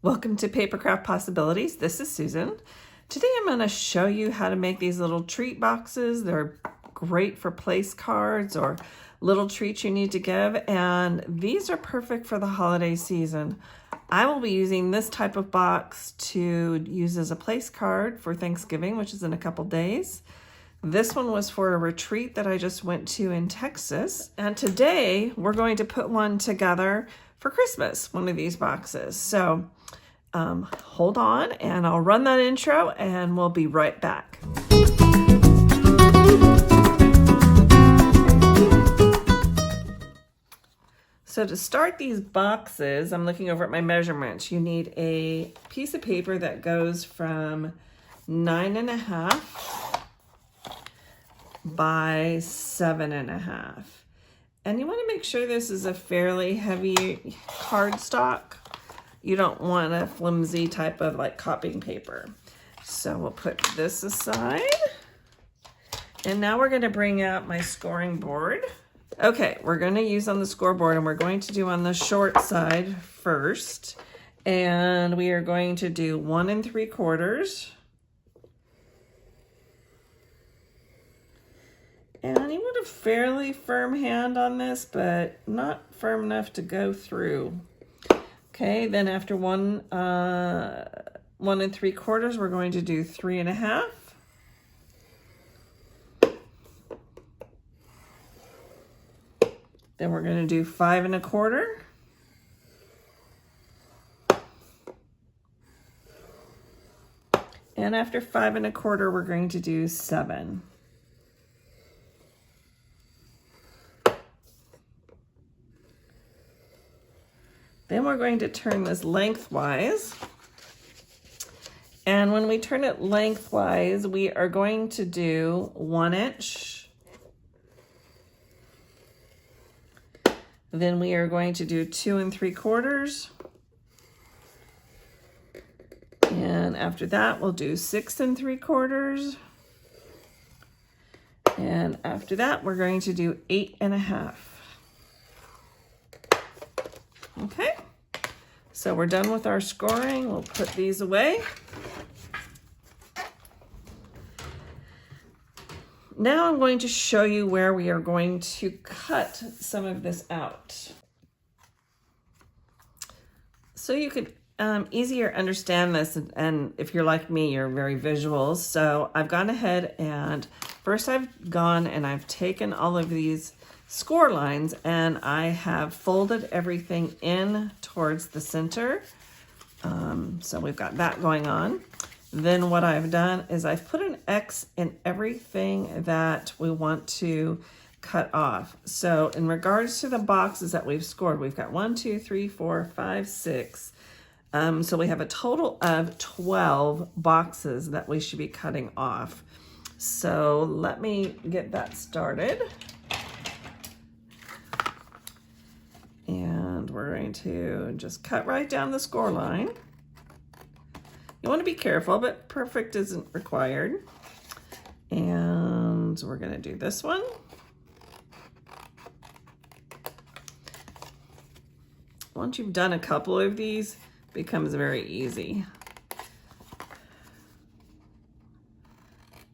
Welcome to Papercraft Possibilities. This is Susan. Today I'm going to show you how to make these little treat boxes. They're great for place cards or little treats you need to give, and these are perfect for the holiday season. I will be using this type of box to use as a place card for Thanksgiving, which is in a couple days. This one was for a retreat that I just went to in Texas, and today we're going to put one together for Christmas, one of these boxes. So hold on and I'll run that intro and we'll be right back. So to start these boxes, I'm looking over at my measurements. You need a piece of paper that goes from 9.5 by 7.5. And you want to make sure this is a fairly heavy cardstock. You don't want a flimsy type of like copying paper. So we'll put this aside. And now we're going to bring out my scoring board. Okay, we're going to use on the scoreboard, and we're going to do on the short side first. And we are going to do 1 3/4. And you want a fairly firm hand on this, but not firm enough to go through. Okay, then after 1 3/4, we're going to do 3.5. Then we're going to do 5 1/4. And after 5 1/4, we're going to do 7. Then we're going to turn this lengthwise. And when we turn it lengthwise, we are going to do 1 inch. Then we are going to do 2 3/4. And after that, we'll do 6 3/4. And after that, we're going to do 8.5. Okay, so we're done with our scoring. We'll put these away. Now I'm going to show you where we are going to cut some of this out. So you could easier understand this, and if you're like me, you're very visual. So I've gone ahead and first I've gone and I've taken all of these score lines and I have folded everything in towards the center. So we've got that going on. Then what I've done is I've put an X in everything that we want to cut off. So in regards to the boxes that we've scored, we've got 1 2 3 4 5 6. So we have a total of 12 boxes that we should be cutting off. So let me get that started. And we're going to just cut right down the score line. You want to be careful, but perfect isn't required. And we're going to do this one. Once you've done a couple of these, it becomes very easy.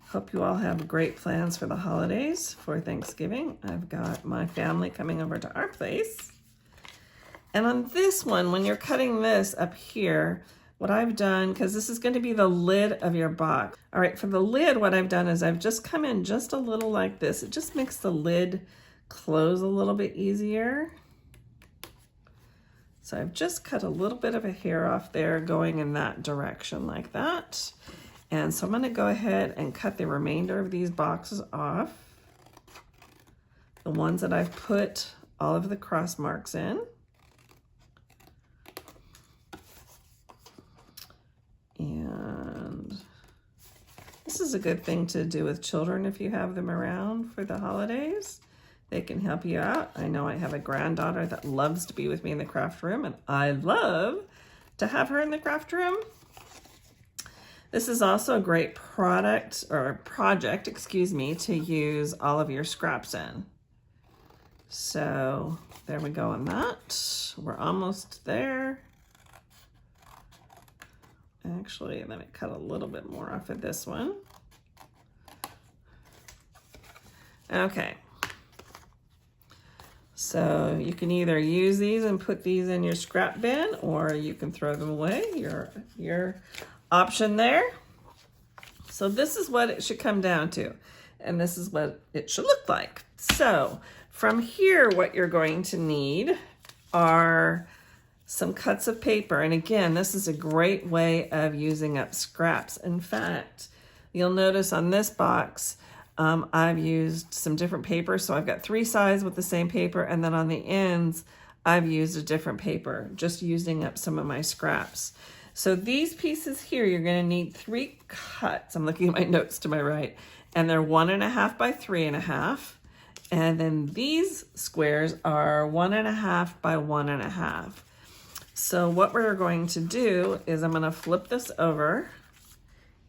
Hope you all have great plans for the holidays for Thanksgiving. I've got my family coming over to our place. And on this one, when you're cutting this up here, what I've done, because this is going to be the lid of your box. All right, for the lid, what I've done is I've just come in just a little like this. It just makes the lid close a little bit easier. So I've just cut a little bit of a hair off there going in that direction like that. And so I'm going to go ahead and cut the remainder of these boxes off. The ones that I've put all of the cross marks in. And this is a good thing to do with children if you have them around for the holidays. They can help you out. I know I have a granddaughter that loves to be with me in the craft room, and I love to have her in the craft room. This is also a great project, to use all of your scraps in. So there we go on that. We're almost there. Actually, let me cut a little bit more off of this one. Okay. So you can either use these and put these in your scrap bin, or you can throw them away. Your option there. So this is what it should come down to, and this is what it should look like. So from here, what you're going to need are some cuts of paper. And again, this is a great way of using up scraps. In fact, you'll notice on this box, I've used some different paper. So I've got 3 sides with the same paper, and then on the ends, I've used a different paper, just using up some of my scraps. So these pieces here, you're gonna need 3 cuts. I'm looking at my notes to my right, and they're 1.5 by 3.5. And then these squares are 1.5 by 1.5. So what we're going to do is I'm gonna flip this over,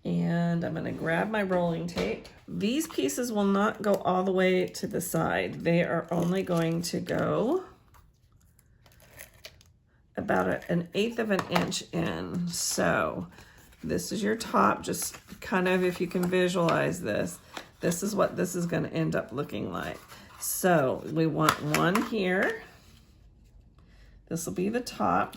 and I'm gonna grab my rolling tape. These pieces will not go all the way to the side. They are only going to go about 1/8 of an inch in. So this is your top, just kind of, if you can visualize this, this is what this is gonna end up looking like. So we want one here. This will be the top.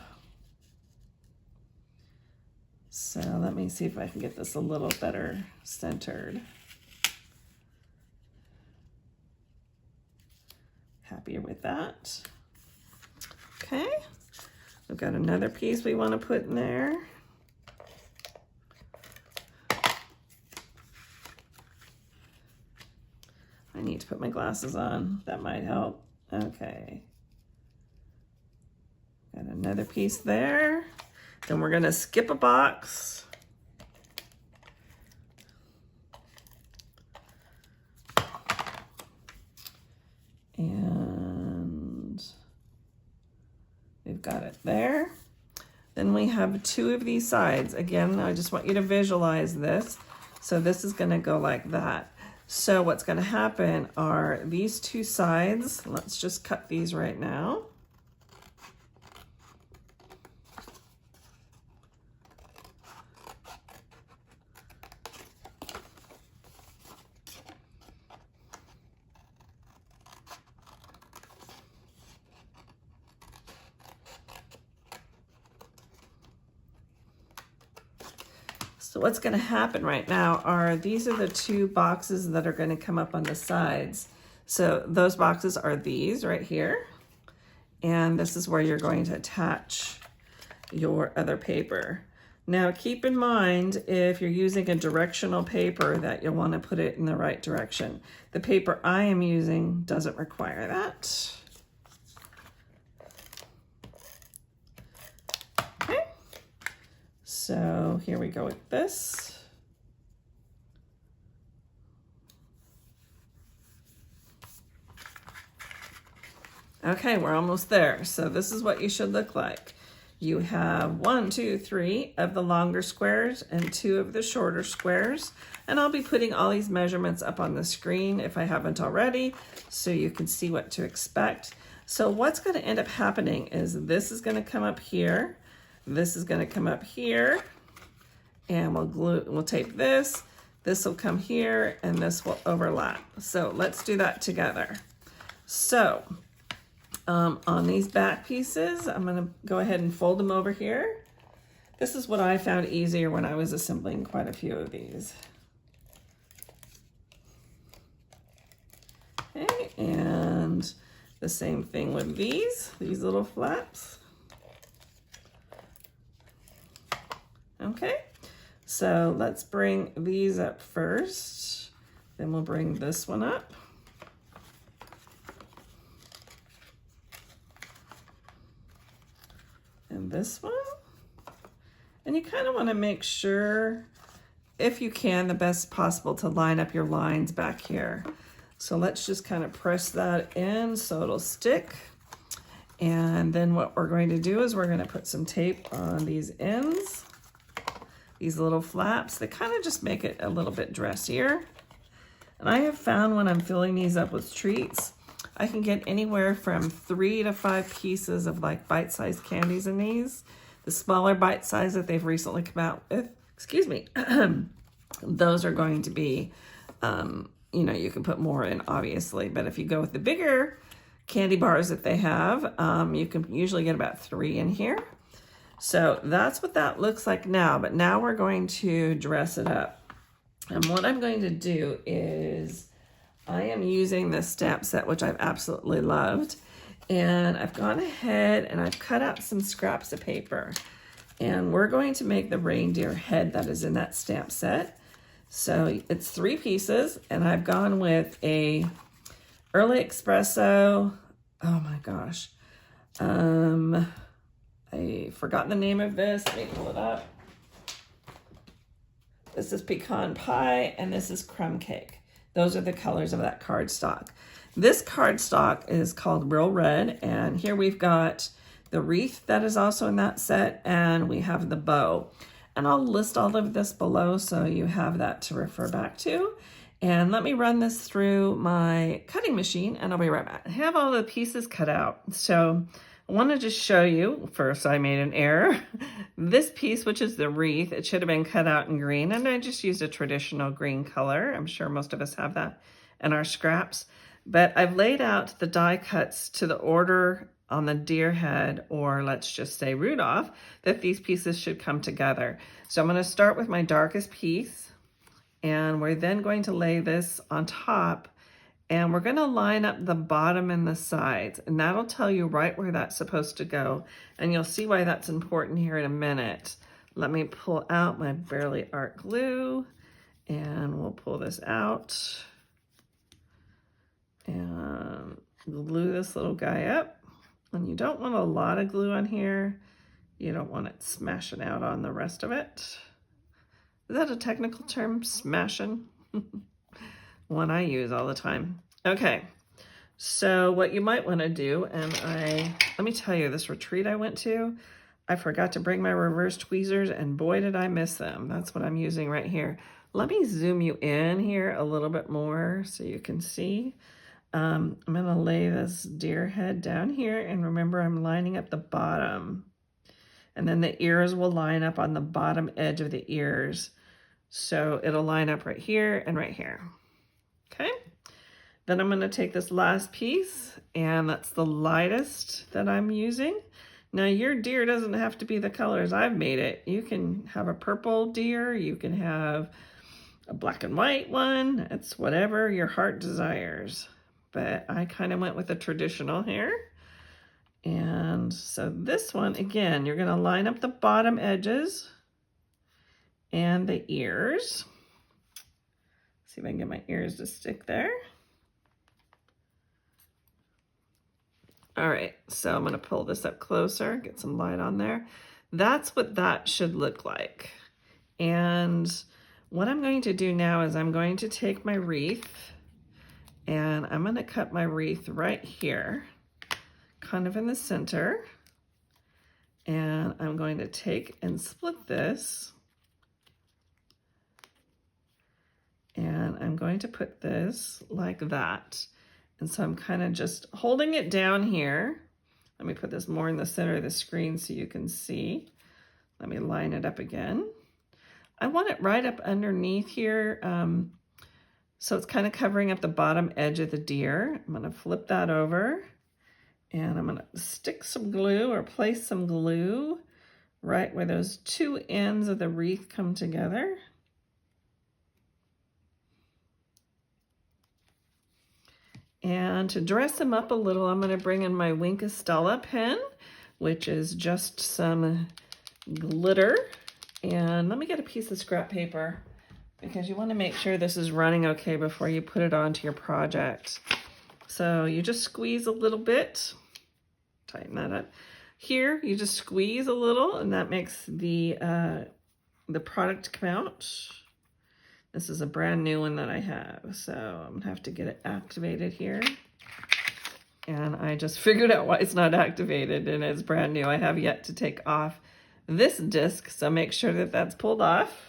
So let me see if I can get this a little better centered. Happier with that. Okay, we've got another piece we want to put in there. I need to put my glasses on. That might help. Okay. Got another piece there. Then we're gonna skip a box. And we've got it there. Then we have 2 of these sides. Again, I just want you to visualize this. So this is gonna go like that. So what's gonna happen are these 2 sides, let's just cut these right now. So what's going to happen right now are these are the 2 boxes that are going to come up on the sides. So those boxes are these right here. And this is where you're going to attach your other paper. Now keep in mind, if you're using a directional paper, that you'll want to put it in the right direction. The paper I am using doesn't require that. Okay. So here we go with this. Okay, we're almost there. So this is what you should look like. You have 1, 2, 3 of the longer squares and 2 of the shorter squares. And I'll be putting all these measurements up on the screen if I haven't already, so you can see what to expect. So what's going to end up happening is this is going to come up here. This is going to come up here, and we'll tape this. This will come here, and this will overlap. So let's do that together. So on these back pieces, I'm going to go ahead and fold them over here. This is what I found easier when I was assembling quite a few of these. Okay, and the same thing with these little flaps. Okay, so let's bring these up first. Then we'll bring this one up. And this one. And you kind of want to make sure, if you can, the best possible to line up your lines back here. So let's just kind of press that in so it'll stick. And then what we're going to do is we're going to put some tape on these ends. These little flaps, they kind of just make it a little bit dressier. And I have found when I'm filling these up with treats, I can get anywhere from 3 to 5 pieces of like bite-sized candies in these. The smaller bite size that they've recently come out with, excuse me, those are going to be, you know, you can put more in obviously, but if you go with the bigger candy bars that they have, you can usually get about 3 in here. So that's what that looks like now, but now we're going to dress it up. And what I'm going to do is I am using this stamp set, which I've absolutely loved. And I've gone ahead and I've cut out some scraps of paper. And we're going to make the reindeer head that is in that stamp set. So it's 3 pieces, and I've gone with a early espresso. Oh my gosh. I forgot the name of this. Let me pull it up. This is pecan pie, and this is crumb cake. Those are the colors of that cardstock. This cardstock is called Real Red, and here we've got the wreath that is also in that set, and we have the bow. And I'll list all of this below so you have that to refer back to. And let me run this through my cutting machine, and I'll be right back. I have all the pieces cut out. So I want to just show you, first I made an error. This piece, which is the wreath, it should have been cut out in green, and I just used a traditional green color. I'm sure most of us have that in our scraps. But I've laid out the die cuts to the order on the deer head, or let's just say Rudolph, that these pieces should come together. So I'm going to start with my darkest piece, and we're then going to lay this on top, and we're going to line up the bottom and the sides, and that'll tell you right where that's supposed to go, and you'll see why that's important here in a minute. Let me pull out my Barely Art glue, and we'll pull this out and glue this little guy up. And you don't want a lot of glue on here. You don't want it smashing out on the rest of it. Is that a technical term, smashing? One I use all the time. Okay, so what you might want to do, and let me tell you, this retreat I went to, I forgot to bring my reverse tweezers, and boy did I miss them. That's what I'm using right here. Let me zoom you in here a little bit more so you can see. I'm going to lay this deer head down here, and remember I'm lining up the bottom, and then the ears will line up on the bottom edge of the ears, so it'll line up right here and right here. Okay, then I'm going to take this last piece, and that's the lightest that I'm using. Now your deer doesn't have to be the colors I've made it. You can have a purple deer, you can have a black and white one. It's whatever your heart desires. But I kind of went with the traditional here. And so this one, again, you're going to line up the bottom edges and the ears. See if I can get my ears to stick there. All right, so I'm going to pull this up closer, get some light on there. That's what that should look like. And what I'm going to do now is I'm going to take my wreath, and I'm going to cut my wreath right here, kind of in the center. And I'm going to take and split this. And I'm going to put this like that. And so I'm kind of just holding it down here. Let me put this more in the center of the screen so you can see. Let me line it up again. I want it right up underneath here. So it's kind of covering up the bottom edge of the deer. I'm going to flip that over, and I'm going to stick some glue or place some glue right where those 2 ends of the wreath come together. And to dress them up a little, I'm going to bring in my Wink Estella pen, which is just some glitter. And let me get a piece of scrap paper, because you want to make sure this is running okay before you put it onto your project. So you just squeeze a little bit, tighten that up. Here, you just squeeze a little, and that makes the product come out. This is a brand new one that I have, so I'm gonna have to get it activated here. And I just figured out why it's not activated, and it's brand new. I have yet to take off this disc, so make sure that that's pulled off.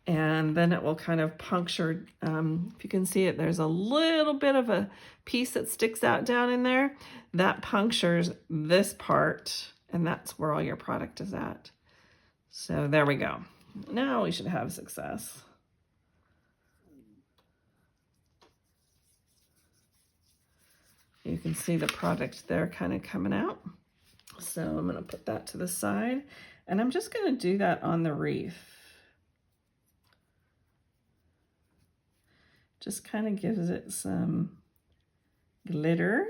And then it will kind of puncture. If you can see it, there's a little bit of a piece that sticks out down in there. That punctures this part and that's where all your product is at. So there we go. Now we should have success. You can see the product there kind of coming out. So I'm going to put that to the side, and I'm just going to do that on the wreath. Just kind of gives it some glitter,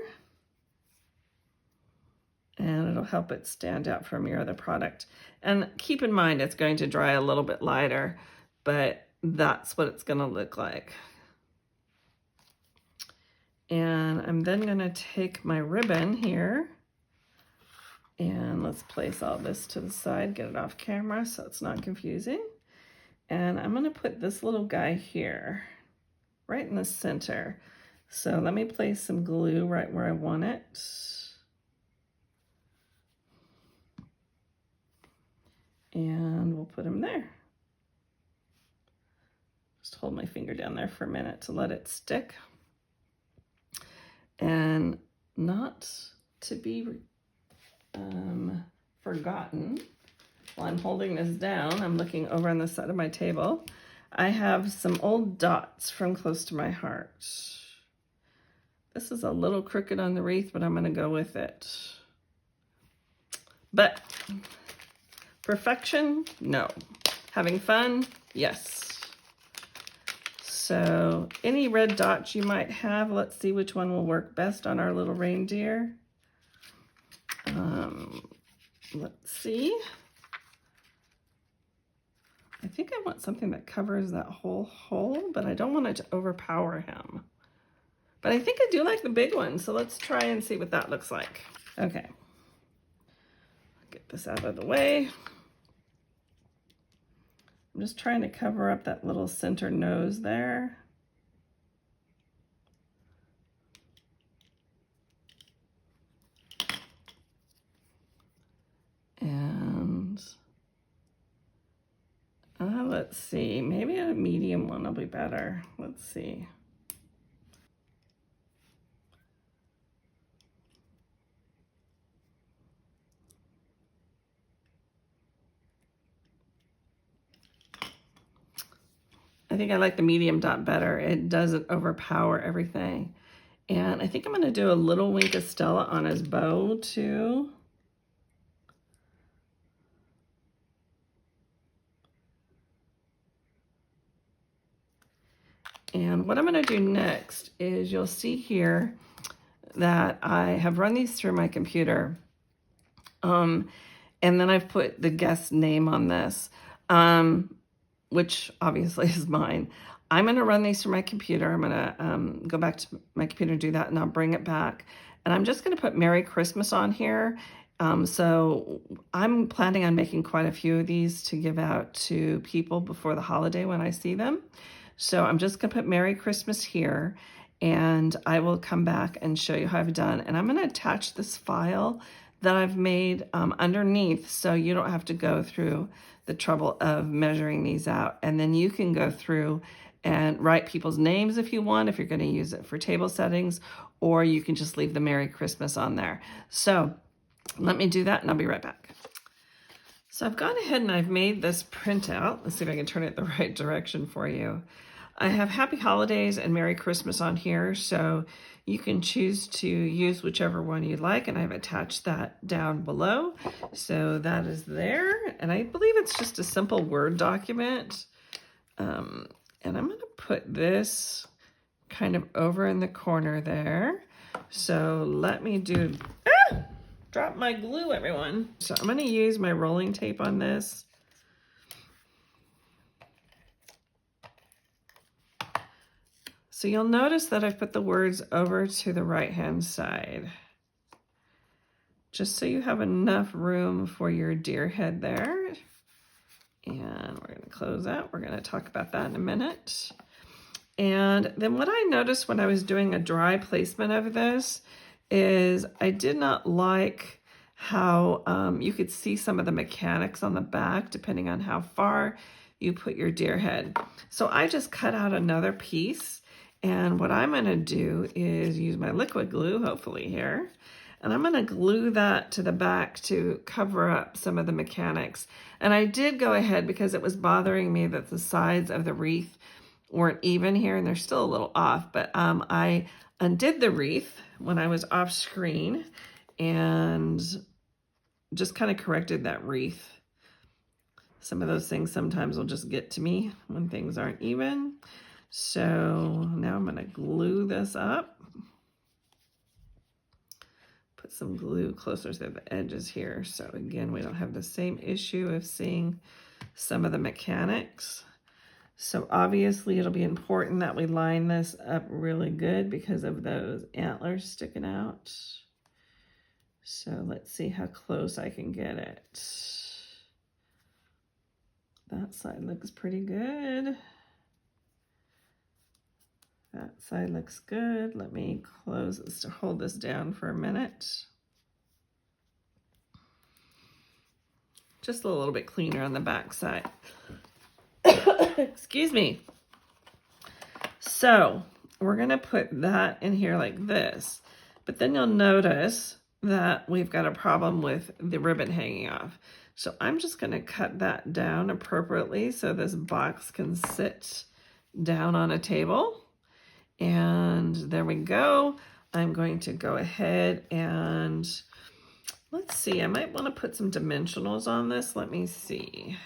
and it'll help it stand out from your other product. And keep in mind, it's going to dry a little bit lighter, but that's what it's going to look like. And I'm then going to take my ribbon here, and let's place all this to the side, get it off camera so it's not confusing. And I'm going to put this little guy here, right in the center. So let me place some glue right where I want it. And we'll put him there. Just hold my finger down there for a minute to let it stick. And not to be forgotten, while I'm holding this down, I'm looking over on the side of my table. I have some old dots from Close to My Heart. This is a little crooked on the wreath, but I'm going to go with it. But perfection? No. Having fun? Yes. So any red dots you might have, let's see which one will work best on our little reindeer. Let's see. I think I want something that covers that whole hole, but I don't want it to overpower him. But I think I do like the big one, so let's try and see what that looks like. Okay. Get this out of the way. I'm just trying to cover up that little center nose there. And let's see, maybe a medium one will be better. Let's see. I think I like the medium dot better. It doesn't overpower everything. And I think I'm going to do a little wink of Stella on his bow too. And what I'm going to do next is you'll see here that I have run these through my computer. And then I've put the guest name on this, which obviously is mine. I'm going to run these through my computer. I'm going to go back to my computer and do that, and I'll bring it back. And I'm just going to put Merry Christmas on here. So I'm planning on making quite a few of these to give out to people before the holiday when I see them. So I'm just going to put Merry Christmas here, and I will come back and show you how I've done. And I'm going to attach this file that I've made underneath, so you don't have to go through the trouble of measuring these out. And then you can go through and write people's names if you want, if you're going to use it for table settings, or you can just leave the Merry Christmas on there. So let me do that, and I'll be right back. So I've gone ahead and I've made this printout. Let's see if I can turn it the right direction for you. I have Happy Holidays and Merry Christmas on here, so you can choose to use whichever one you like, and I've attached that down below. So that is there, and I believe it's just a simple Word document. And I'm going to put this kind of over in the corner there. So let me do... Drop my glue, everyone. So I'm going to use my rolling tape on this. So you'll notice that I've put the words over to the right-hand side, just so you have enough room for your deer head there. And we're going to close out. We're going to talk about that in a minute. And then what I noticed when I was doing a dry placement of this is I did not like how you could see some of the mechanics on the back depending on how far you put your deer head. So I just cut out another piece, and what I'm going to do is use my liquid glue, hopefully here, And I'm gonna glue that to the back to cover up some of the mechanics. And I did go ahead because it was bothering me that the sides of the wreath weren't even here, and they're still a little off, but I undid the wreath when I was off screen and just kind of corrected that wreath. Some of those things sometimes will just get to me when things aren't even. So now I'm going to glue this up. Put some glue closer to the edges here. So again, we don't have the same issue of seeing some of the mechanics. So obviously it'll be important that we line this up really good because of those antlers sticking out. So let's see how close I can get it. That side looks pretty good. That side looks good. Let me close this to hold this down for a minute. Just a little bit cleaner on the back side. Excuse me. So we're gonna put that in here like this, but then you'll notice that we've got a problem with the ribbon hanging off. So I'm just gonna cut that down appropriately so this box can sit down on a table. And there we go. I'm going to go ahead and let's see, I might want to put some dimensionals on this. Let me see.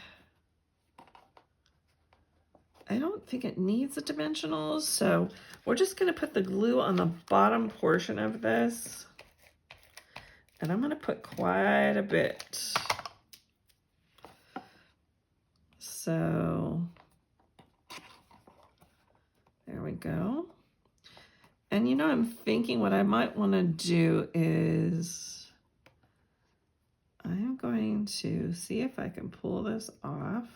I don't think it needs the dimensionals, so we're just going to put the glue on the bottom portion of this. And I'm going to put quite a bit. So there we go. And you know, I'm thinking what I might want to do is I'm going to see if I can pull this off.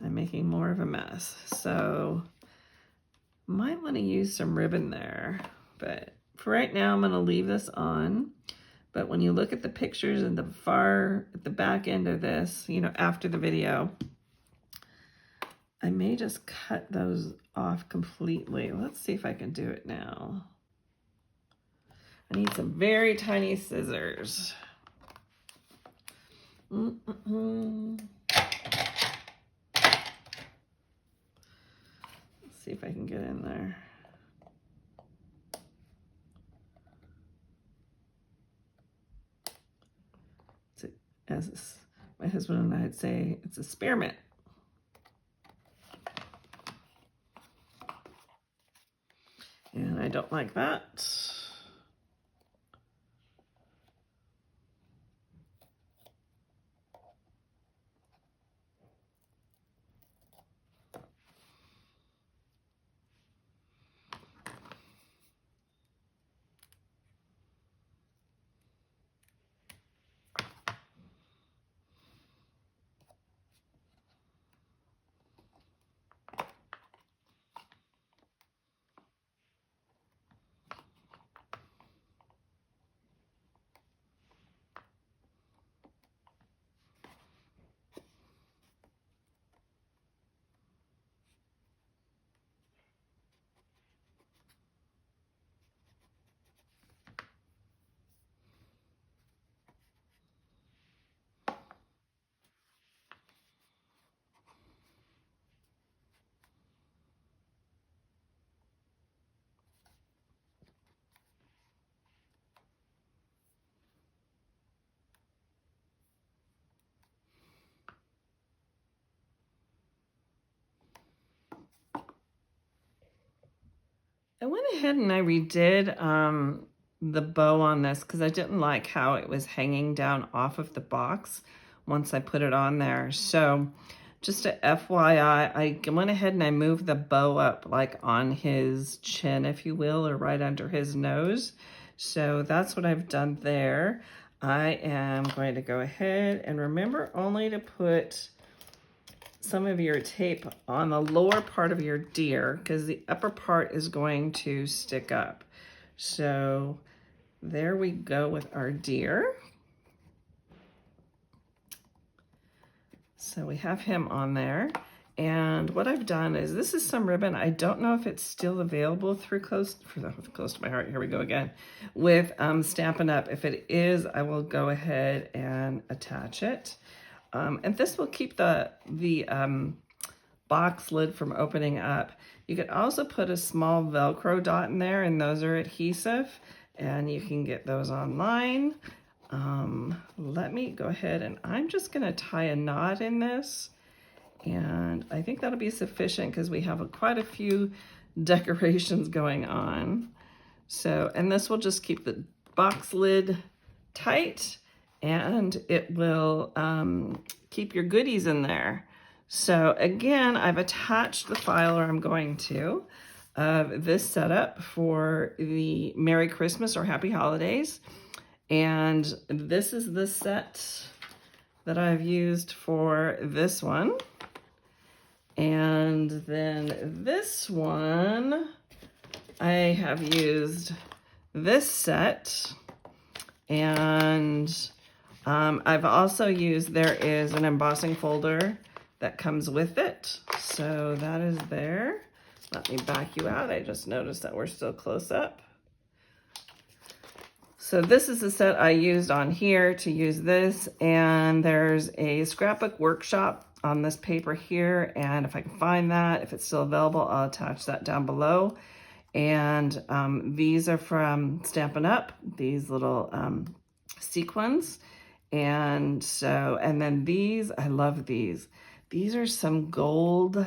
I'm making more of a mess, so might want to use some ribbon there, but for right now I'm going to leave this on. But when you look at the pictures at the back end of this, you know, after the video, I may just cut those off completely. Let's see if I can do it now. I need some very tiny scissors. See if I can get in there. As my husband and I'd say, it's a spearmint. And I don't like that. I went ahead and I redid the bow on this because I didn't like how it was hanging down off of the box once I put it on there. So just a FYI, I went ahead and I moved the bow up like on his chin, if you will, or right under his nose. So that's what I've done there. I am going to go ahead and remember only to put some of your tape on the lower part of your deer because the upper part is going to stick up. So there we go with our deer. So we have him on there. And what I've done is, this is some ribbon. I don't know if it's still available through Close to My Heart. Here we go again with Stampin' Up. If it is, I will go ahead and attach it. And this will keep the box lid from opening up. You could also put a small Velcro dot in there, and those are adhesive, and you can get those online. Let me go ahead, and I'm just gonna tie a knot in this, and I think that'll be sufficient because we have quite a few decorations going on. So, and this will just keep the box lid tight, and it will keep your goodies in there. So again, I've attached the file, or I'm going to, of this setup for the Merry Christmas or Happy Holidays. And this is the set that I've used for this one. And then this one, I have used this set. And I've also used, there is an embossing folder that comes with it. So that is there. Let me back you out. I just noticed that we're still close up. So this is the set I used on here to use this, and there's a scrapbook workshop on this paper here, and if I can find that, if it's still available, I'll attach that down below. And these are from Stampin' Up, these little sequins. And so, and then these, I love these. These are some gold,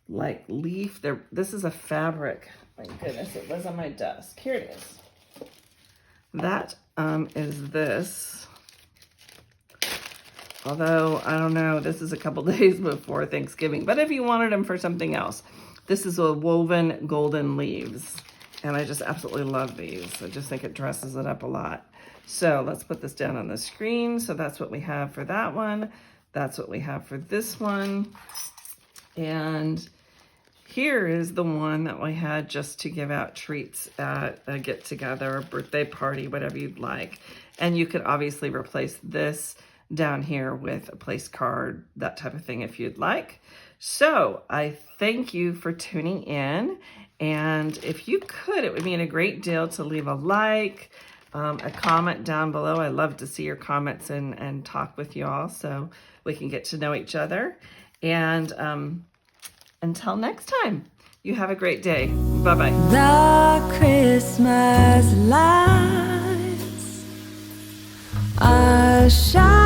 like leaf. This is a fabric. My goodness, it was on my desk. Here it is. That is this. Although, I don't know, this is a couple days before Thanksgiving. But if you wanted them for something else, this is a woven golden leaves. And I just absolutely love these. I just think it dresses it up a lot. So let's put this down on the screen. So that's what we have for that one. That's what we have for this one. And here is the one that we had just to give out treats at a get-together, a birthday party, whatever you'd like. And you could obviously replace this down here with a place card, that type of thing if you'd like. So I thank you for tuning in. And if you could, it would mean a great deal to leave a like, a comment down below. I love to see your comments and talk with you all so we can get to know each other. And until next time, you have a great day. Bye-bye. The Christmas lights are shining.